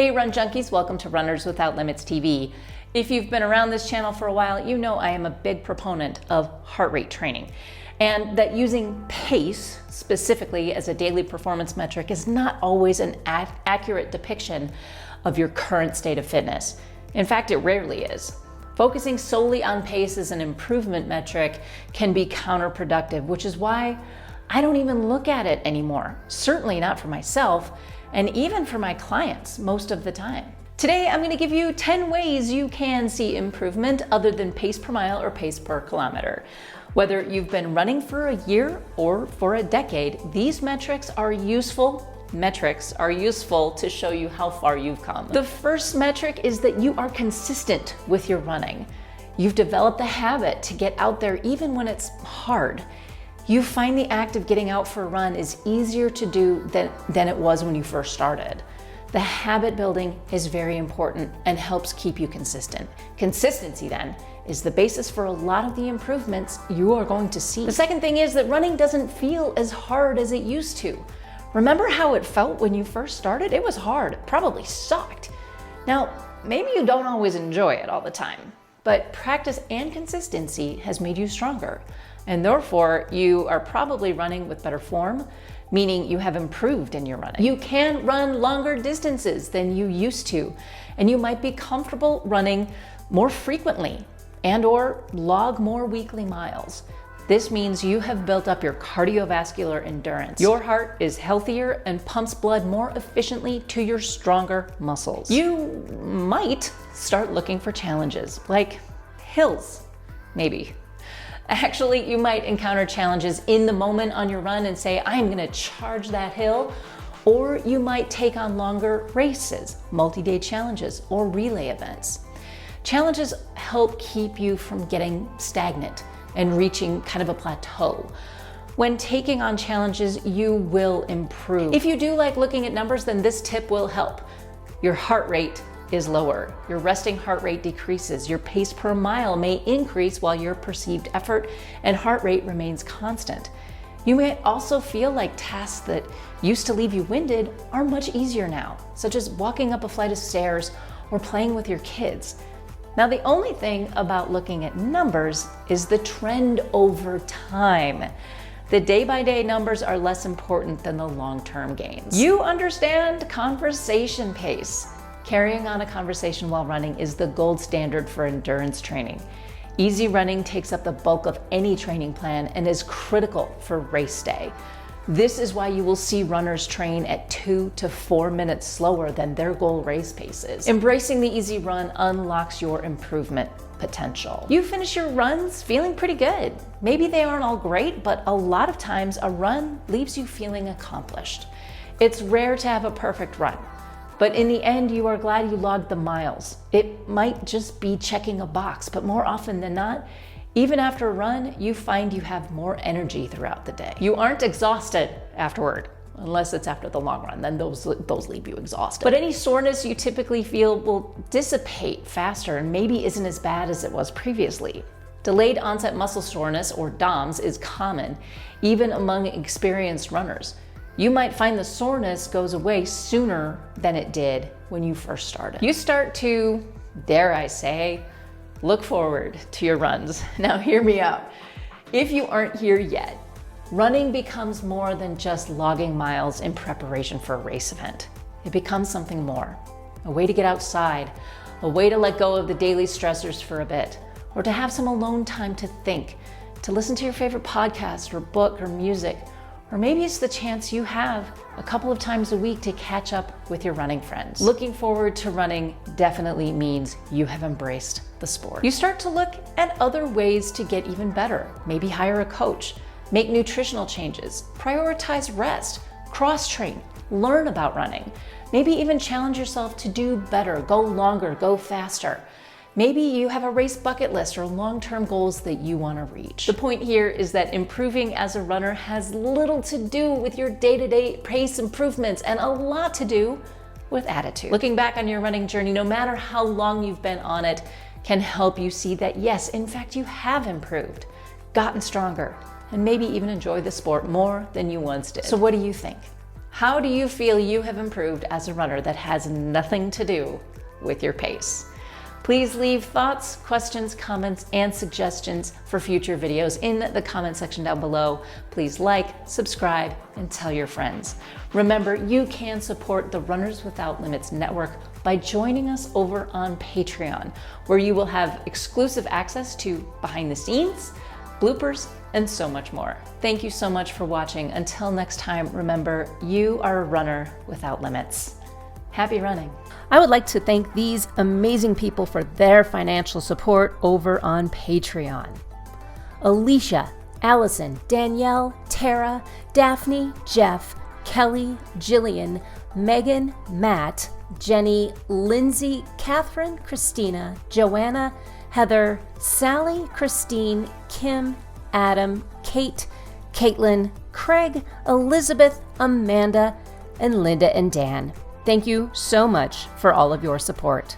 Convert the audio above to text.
Hey Run Junkies, welcome to Runners Without Limits TV. If you've been around this channel for a while, you know I am a big proponent of heart rate training, and that using pace specifically as a daily performance metric is not always an accurate depiction of your current state of fitness. In fact, it rarely is. Focusing solely on pace as an improvement metric can be counterproductive, which is why I don't even look at it anymore. Certainly not for myself, and even for my clients most of the time. Today, I'm going to give you 10 ways you can see improvement other than pace per mile or pace per kilometer. Whether you've been running for a year or for a decade, these metrics are useful to show you how far you've come. The first metric is that you are consistent with your running. You've developed the habit to get out there even when it's hard. You find the act of getting out for a run is easier to do than it was when you first started. The habit building is very important and helps keep you consistent. Consistency then is the basis for a lot of the improvements you are going to see. The second thing is that running doesn't feel as hard as it used to. Remember how it felt when you first started? It was hard, it probably sucked. Now, maybe you don't always enjoy it all the time, but practice and consistency has made you stronger. And therefore, you are probably running with better form, meaning you have improved in your running. You can run longer distances than you used to, and you might be comfortable running more frequently and/or log more weekly miles. This means you have built up your cardiovascular endurance. Your heart is healthier and pumps blood more efficiently to your stronger muscles. You might start looking for challenges, like hills, maybe. Actually, you might encounter challenges in the moment on your run and say, I'm gonna charge that hill. Or you might take on longer races, multi-day challenges, or relay events. Challenges help keep you from getting stagnant and reaching kind of a plateau. When taking on challenges, you will improve. If you do like looking at numbers, then this tip will help. Your heart rate is lower. Your resting heart rate decreases. Your pace per mile may increase while your perceived effort and heart rate remains constant. You may also feel like tasks that used to leave you winded are much easier now, such as walking up a flight of stairs or playing with your kids. Now, the only thing about looking at numbers is the trend over time. The day-by-day numbers are less important than the long-term gains. You understand conversation pace. Carrying on a conversation while running is the gold standard for endurance training. Easy running takes up the bulk of any training plan and is critical for race day. This is why you will see runners train at 2 to 4 minutes slower than their goal race paces. Embracing the easy run unlocks your improvement potential. You finish your runs feeling pretty good. Maybe they aren't all great, but a lot of times a run leaves you feeling accomplished. It's rare to have a perfect run, but in the end, you are glad you logged the miles. It might just be checking a box, but more often than not, even after a run, you find you have more energy throughout the day. You aren't exhausted afterward, unless it's after the long run, then those leave you exhausted. But any soreness you typically feel will dissipate faster and maybe isn't as bad as it was previously. Delayed onset muscle soreness, or DOMS, is common, even among experienced runners. You might find the soreness goes away sooner than it did when you first started. You start to, dare I say, look forward to your runs. Now hear me out. If you aren't here yet, running becomes more than just logging miles in preparation for a race event. It becomes something more, a way to get outside, a way to let go of the daily stressors for a bit, or to have some alone time to think, to listen to your favorite podcast or book or music. Or maybe it's the chance you have a couple of times a week to catch up with your running friends. Looking forward to running definitely means you have embraced the sport. You start to look at other ways to get even better. Maybe hire a coach, make nutritional changes, prioritize rest, cross-train, learn about running. Maybe even challenge yourself to do better, go longer, go faster. Maybe you have a race bucket list or long-term goals that you want to reach. The point here is that improving as a runner has little to do with your day-to-day pace improvements and a lot to do with attitude. Looking back on your running journey, no matter how long you've been on it, can help you see that yes, in fact, you have improved, gotten stronger, and maybe even enjoy the sport more than you once did. So what do you think? How do you feel you have improved as a runner that has nothing to do with your pace? Please leave thoughts, questions, comments, and suggestions for future videos in the comment section down below. Please like, subscribe, and tell your friends. Remember, you can support the Runners Without Limits network by joining us over on Patreon, where you will have exclusive access to behind the scenes, bloopers, and so much more. Thank you so much for watching. Until next time, remember, you are a runner without limits. Happy running. I would like to thank these amazing people for their financial support over on Patreon. Alicia, Allison, Danielle, Tara, Daphne, Jeff, Kelly, Jillian, Megan, Matt, Jenny, Lindsay, Catherine, Christina, Joanna, Heather, Sally, Christine, Kim, Adam, Kate, Caitlin, Craig, Elizabeth, Amanda, and Linda and Dan. Thank you so much for all of your support.